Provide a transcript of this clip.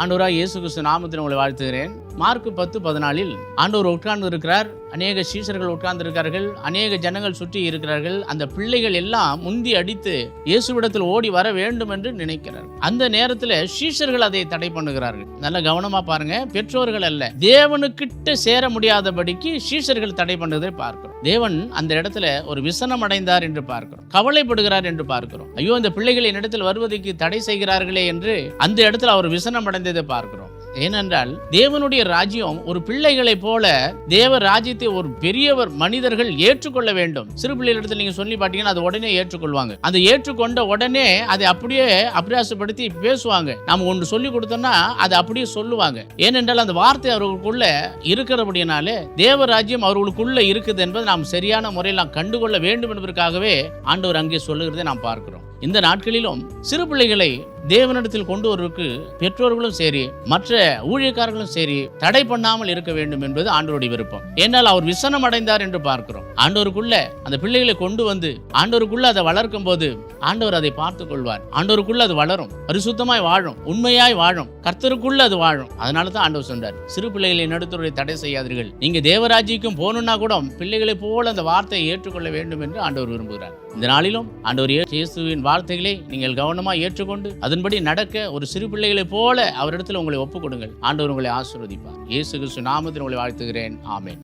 ஆண்டவராய் இயேசு கிறிஸ்து நாமத்தில் உங்களை வாழ்த்துகிறேன். மார்க் 10:14 ஆண்டவர் உட்கார்ந்து இருக்கிறார். அநேக சீஷர்கள் உட்கார்ந்து இருக்கிறார்கள். அநேக ஜனங்கள் சுற்றி இருக்கிறார்கள். அந்த பிள்ளைகள் எல்லாம் முந்தி அடித்து இயேசுவிடத்தில் ஓடி வர வேண்டும் என்று நினைக்கிறார்கள். அந்த நேரத்தில் சீஷர்கள் அதை தடை பண்ணுகிறார்கள். நல்ல கவனமா பாருங்க. பெற்றோர்கள் அல்ல, தேவனுக்கிட்ட சேர முடியாதபடிக்கு சீஷர்கள் தடை பண்ணதை பார்க்கிறோம். தேவன் அந்த இடத்துல ஒரு விசனம் அடைந்தார் என்று பார்க்கிறோம். கவலைப்படுகிறார் என்று பார்க்கிறோம். ஐயோ, இந்த பிள்ளைகள் என்னிடத்தில் வருவதற்கு தடை செய்கிறார்களே என்று அந்த இடத்துல அவர் விசனம் அடைந்ததை பார்க்கிறோம். ஏனென்றால் தேவனுடைய ராஜ்யம் ஒரு பிள்ளைகளை போல, தேவ ராஜ்யத்தை ஒரு பெரியவர் மனிதர்கள் ஏற்றுக்கொள்ள வேண்டும். சிறு பிள்ளைகளிடத்தில் நீங்க சொல்லி பாத்தீங்கன்னா அது உடனே ஏற்றுக்கொள்வாங்க. அந்த ஏற்றுக்கொண்ட உடனே அதை அப்படியே அபியாசப்படுத்தி பேசுவாங்க. நாம ஒன்று சொல்லி கொடுத்தோம்னா அதை அப்படியே சொல்லுவாங்க. ஏனென்றால் அந்த வார்த்தை அவர்களுக்குள்ள இருக்கிறபடினாலே தேவ ராஜ்யம் அவர்களுக்குள்ள இருக்குது என்பதை நாம் சரியான முறையில் நாம் கண்டுகொள்ள வேண்டும் என்பதற்காகவே ஆண்டவர் அங்கே சொல்லுகிறதை நாம் பார்க்கிறோம். இந்த நாட்களிலும் சிறு பிள்ளைகளை தேவனிடத்தில் கொண்டு வருவதற்கு பெற்றோர்களும் சரி, மற்ற ஊழியக்காரர்களும் சரி, தடை பண்ணாமல் இருக்க வேண்டும் என்பது ஆண்டவருடைய விருப்பம். ஏன்னால் அவர் விசனம் அடைந்தார் என்று பார்க்கிறோம். ஆண்டவருக்குள்ள அந்த பிள்ளைகளை கொண்டு வந்து ஆண்டவருக்குள்ள அதை வளர்க்கும் போது ஆண்டவர் அதை பார்த்துக் கொள்வார். ஆண்டவருக்குள்ள அது வளரும், பரிசுத்தமாய் வாழும், உண்மையாய் வாழும், கர்த்தருக்குள்ள அது வாழும். அதனால தான் ஆண்டவர் சொன்னார், சிறு பிள்ளைகளை நடத்துவதை தடை செய்யாதீர்கள். நீங்க தேவராஜ்யக்கும் போகணும்னா கூட பிள்ளைகளை போல அந்த வார்த்தையை ஏற்றுக்கொள்ள வேண்டும் என்று ஆண்டவர் விரும்புகிறார். இந்த நாளிலும் ஆண்டவர் இயேசுவின் வார்த்தைகளை நீங்கள் கவனமாக ஏற்றுக்கொண்டு அதன்படி நடக்க ஒரு சிறு பிள்ளைகளை போல அவரிடத்தில் உங்களை ஒப்புக் கொடுங்கள். ஆண்டவர் உங்களை ஆசீர்வதிப்பார். இயேசு கிறிஸ்து நாமத்தில் உங்களை வாழ்த்துகிறேன். ஆமென்.